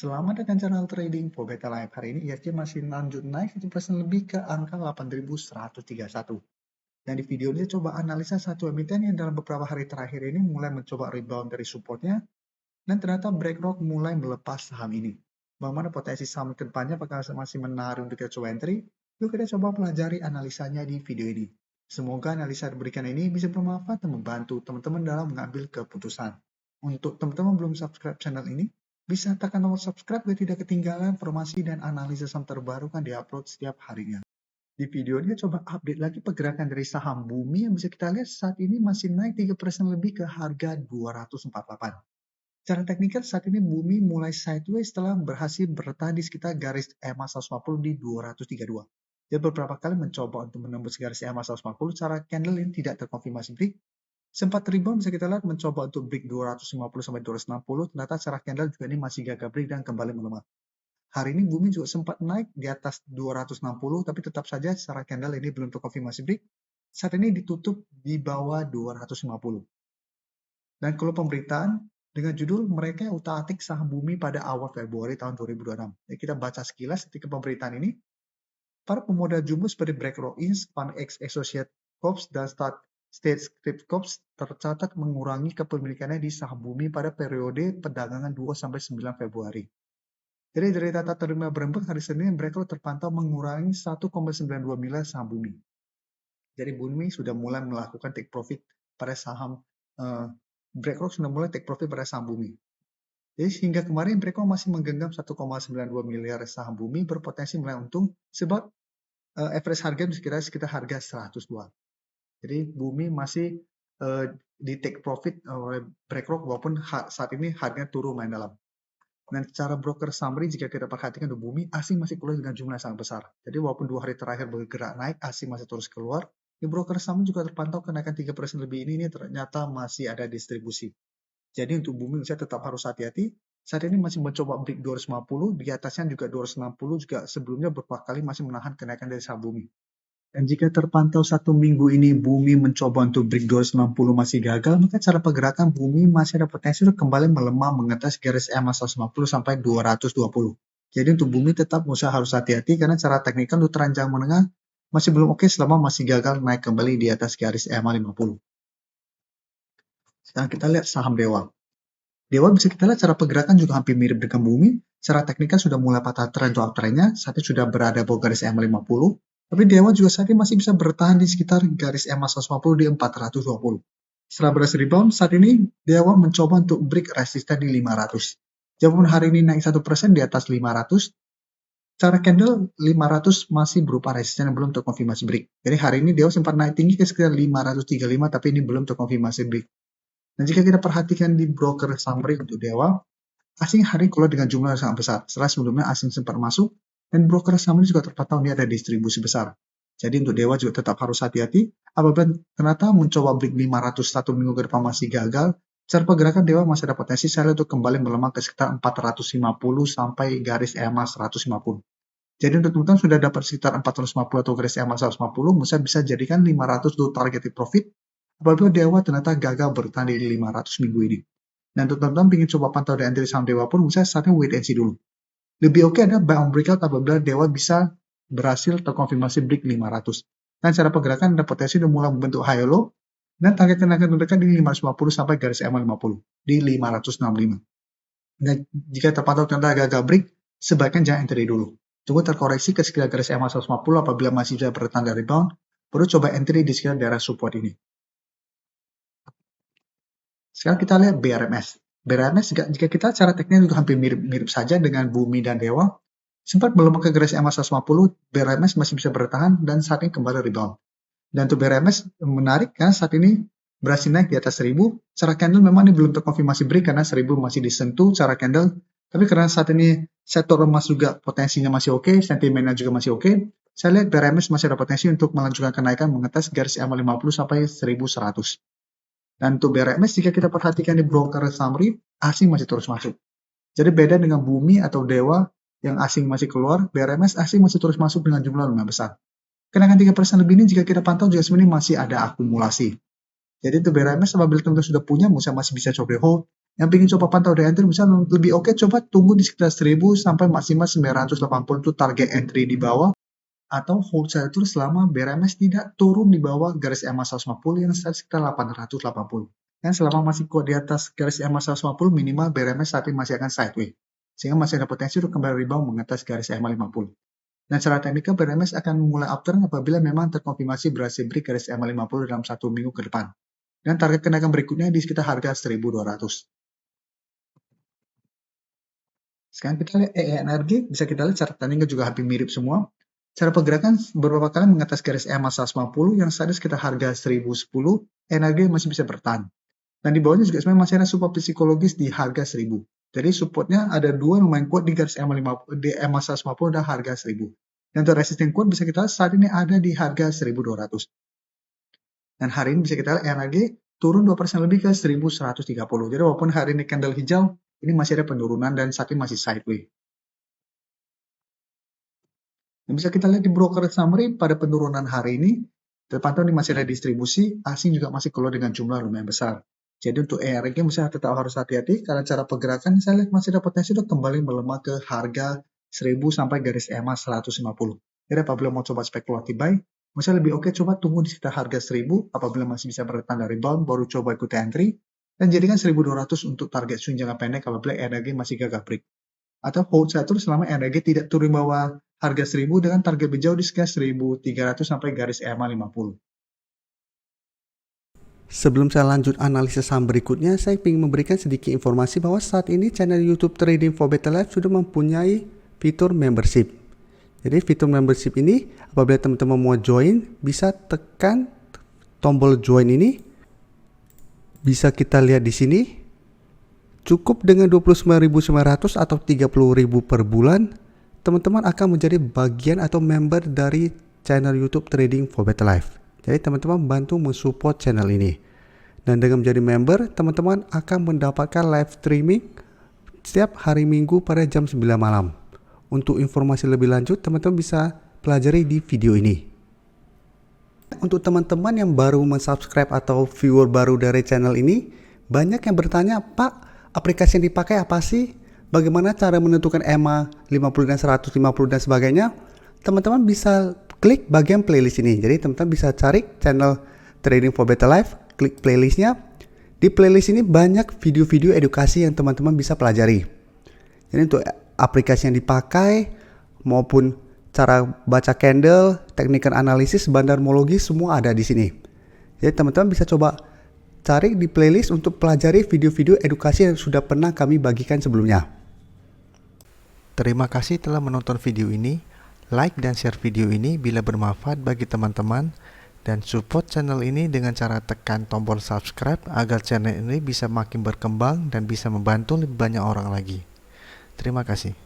Selamat datang channel Trading for Beta Live. Hari ini ISG masih lanjut naik 1% lebih ke angka 8.131. Dan di video ini coba analisa satu emiten yang dalam beberapa hari terakhir ini mulai mencoba rebound dari supportnya dan ternyata BlackRock mulai melepas saham ini. Bagaimana potensi saham ke depannya, apakah masih menarik untuk kita coba entry? Yuk kita coba pelajari analisanya di video ini. Semoga analisa diberikan ini bisa bermanfaat dan membantu teman-teman dalam mengambil keputusan. Untuk teman-teman belum subscribe channel ini, bisa tekan tombol subscribe biar tidak ketinggalan informasi dan analisa saham terbaru kan diupload setiap harinya. Di video ini coba update lagi pergerakan dari saham Bumi yang bisa kita lihat saat ini masih naik 3% lebih ke harga 248. Secara teknikal saat ini Bumi mulai sideways setelah berhasil bertahan di sekitar garis EMA 150 di 232. Dia beberapa kali mencoba untuk menembus garis EMA 150 secara candle ini tidak terkonfirmasi break. Sempat rebound bisa kita lihat mencoba untuk break 250 sampai 260, ternyata secara candle juga ini masih gagal break dan kembali melemah. Hari ini Bumi juga sempat naik di atas 260, tapi tetap saja secara candle ini belum terkonfirmasi break. Saat ini ditutup di bawah 250. Dan kalau pemberitaan dengan judul mereka utak-atik saham Bumi pada awal Februari tahun 2026. Jadi kita baca sekilas ketika pemberitaan ini. Para pemodal jumbo seperti BlackRock Inc., FunX Associate Corp, dan State Street Corp tercatat mengurangi kepemilikannya di saham Bumi pada periode perdagangan 2-9 Februari. Jadi dari data terima berembuk hari Senin, BlackRock terpantau mengurangi 1,92 miliar saham Bumi. Jadi Bumi sudah mulai melakukan take profit pada saham BlackRock sudah mulai take profit pada saham Bumi. Jadi hingga kemarin BlackRock masih menggenggam 1,92 miliar saham Bumi berpotensi mulai untung sebab average harga sekitar harga 100 dolar. Jadi Bumi masih di take profit oleh BlackRock walaupun saat ini harganya turun main dalam. Dan secara broker summary jika kita perhatikan di Bumi, asing masih keluar dengan jumlah sangat besar. Jadi walaupun 2 hari terakhir bergerak naik, asing masih terus keluar. Di broker summary juga terpantau kenaikan 3% lebih ini ternyata masih ada distribusi. Jadi untuk Bumi saya tetap harus hati-hati. Saat ini masih mencoba break 250, di atasnya juga 260 juga sebelumnya beberapa kali masih menahan kenaikan dari saham Bumi. Dan jika terpantau satu minggu ini Bumi mencoba untuk break 260 masih gagal, maka cara pergerakan Bumi masih ada potensi untuk kembali melemah mengetes garis EMA 150 sampai 220. Jadi untuk Bumi tetap usaha harus hati-hati karena cara teknikal untuk teranjang menengah masih belum oke selama masih gagal naik kembali di atas garis EMA 50. Sekarang kita lihat saham Dewa. Dewa bisa kita lihat cara pergerakan juga hampir mirip dengan Bumi. Secara teknikal sudah mulai patah trend atau uptrendnya, saat ini sudah berada di garis EMA 50. Tapi Dewa juga saat ini masih bisa bertahan di sekitar garis EMA 150 di 420. Setelah berhasil rebound, saat ini Dewa mencoba untuk break resisten di 500. Walaupun hari ini naik 1% di atas 500, secara candle 500 masih berupa resisten yang belum terkonfirmasi break. Jadi hari ini Dewa sempat naik tinggi ke sekitar 535, tapi ini belum terkonfirmasi break. Dan jika kita perhatikan di broker summary untuk Dewa, asing hari keluar dengan jumlah yang sangat besar. Setelah sebelumnya asing sempat masuk, dan broker summary juga terpantau ini ada distribusi besar. Jadi untuk Dewa juga tetap harus hati-hati. Apabila ternyata mencoba break 500 satu minggu ke depan masih gagal, secara pergerakan Dewa masih ada potensi sell untuk kembali melemah ke sekitar 450 sampai garis EMA 150. Jadi untuk teman-teman sudah dapat sekitar 450 atau garis EMA 150, Musa bisa jadikan 500 untuk targeted profit. Apabila Dewa ternyata gagal bertahan di 500 minggu ini. Dan untuk teman-teman ingin coba pantau di entry saham Dewa pun, Musa saatnya wait and see dulu. Lebih oke ada buy on breakout apabila Dewa bisa berhasil terkonfirmasi break 500. Dan cara pergerakan ada potensi untuk mulai membentuk high low dan target kenaikan terdekat di 550 sampai garis EMA 50 di 565. Dan jika terpantau ternyata gagal break, sebaiknya jangan entry dulu. Tunggu terkoreksi ke sekitar garis EMA 150 apabila masih bisa bertahan dari rebound, baru coba entry di sekitar daerah support ini. Sekarang kita lihat BRMS. BRMS jika kita secara teknis juga hampir mirip saja dengan Bumi dan Dewa. Sempat melemah ke garis EMA 150, BRMS masih bisa bertahan dan saat ini kembali rebound. Dan untuk BRMS menarik karena saat ini berhasil naik di atas 1000. Secara candle memang ini belum terkonfirmasi break karena 1000 masih disentuh secara candle. Tapi karena saat ini sektor emas juga potensinya masih oke, sentimennya juga masih oke. Saya lihat BRMS masih ada potensi untuk melanjutkan kenaikan mengetes garis EMA 50 sampai 1100. Dan untuk BRMS jika kita perhatikan di broker summary, asing masih terus masuk. Jadi beda dengan Bumi atau Dewa yang asing masih keluar, BRMS asing masih terus masuk dengan jumlah lumayan besar. Kenaikan 3% lebih ini jika kita pantau juga sebenarnya masih ada akumulasi. Jadi untuk BRMS apabila teman-teman sudah punya, masih bisa coba hold. Yang ingin coba pantau di entry, misalnya lebih oke coba tunggu di sekitar 1000 sampai maksimal 980 itu target entry di bawah, atau hold saja terus selama BRMS tidak turun di bawah garis EMA 150 yang sekitar 880. Dan selama masih kuat di atas garis EMA 150, minimal BRMS saat ini masih akan sideways, sehingga masih ada potensi untuk kembali rebound mengatas garis EMA 50. Dan secara teknikal, BRMS akan mulai upturn apabila memang terkonfirmasi berhasil break garis EMA 50 dalam 1 minggu ke depan. Dan target kenaikan berikutnya di sekitar harga 1200. Sekarang kita lihat energi, bisa kita lihat catatannya juga hampir mirip semua. Cara pergerakan beberapa kali mengatas garis EMA 150 yang saat ini sekitar harga 1010, energi masih bisa bertahan. Dan di bawahnya juga sebenarnya masih ada support psikologis di harga 1000. Jadi supportnya ada dua lumayan kuat di garis EMA 50, di EMA 150 dan harga 1000. Dan untuk resisten kuat bisa kita lihat saat ini ada di harga 1200. Dan hari ini bisa kita lihat energi turun 2% lebih ke 1130. Jadi walaupun hari ini candle hijau, ini masih ada penurunan dan saat ini masih sideways. Dan bisa kita lihat di broker summary pada penurunan hari ini, terpantau ini masih ada distribusi, asing juga masih keluar dengan jumlah lumayan besar. Jadi untuk ERG misalnya tetap harus hati-hati karena cara pergerakan saya lihat masih ada potensi untuk kembali melemah ke harga 1000 sampai garis EMA 150. Jadi apabila mau coba spekulatif buy, misalnya lebih oke coba tunggu di sekitar harga 1000, apabila masih bisa bertahan dari rebound baru coba ikut entry, dan jadikan 1200 untuk target swing jangka pendek apabila ERG masih gagal break. Atau hold saja terus selama ERG tidak turun bawah harga 1000 dengan target berjauh di sekitar 1300 sampai garis EMA 50. Sebelum saya lanjut analisis saham berikutnya, saya ingin memberikan sedikit informasi bahwa saat ini channel YouTube Trading for Better Life sudah mempunyai fitur membership. Jadi fitur membership ini apabila teman-teman mau join, bisa tekan tombol join ini. Bisa kita lihat di sini. Cukup dengan 29.900 atau 30.000 per bulan, teman-teman akan menjadi bagian atau member dari channel YouTube Trading for Better Life. Jadi teman-teman bantu mensupport channel ini. Dan dengan menjadi member, teman-teman akan mendapatkan live streaming setiap hari Minggu pada jam 9 malam. Untuk informasi lebih lanjut, teman-teman bisa pelajari di video ini. Untuk teman-teman yang baru mensubscribe atau viewer baru dari channel ini, banyak yang bertanya, Pak, aplikasi yang dipakai apa sih? Bagaimana cara menentukan EMA 50 dan 150 dan sebagainya? Teman-teman bisa klik bagian playlist ini. Jadi teman-teman bisa cari channel Trading for Better Life, klik playlistnya. Di playlist ini banyak video-video edukasi yang teman-teman bisa pelajari. Jadi untuk aplikasi yang dipakai maupun cara baca candle, teknikal analisis, bandarmologi semua ada di sini. Jadi teman-teman bisa coba cari di playlist untuk pelajari video-video edukasi yang sudah pernah kami bagikan sebelumnya. Terima kasih telah menonton video ini. Like dan share video ini bila bermanfaat bagi teman-teman, dan support channel ini dengan cara tekan tombol subscribe agar channel ini bisa makin berkembang dan bisa membantu lebih banyak orang lagi. Terima kasih.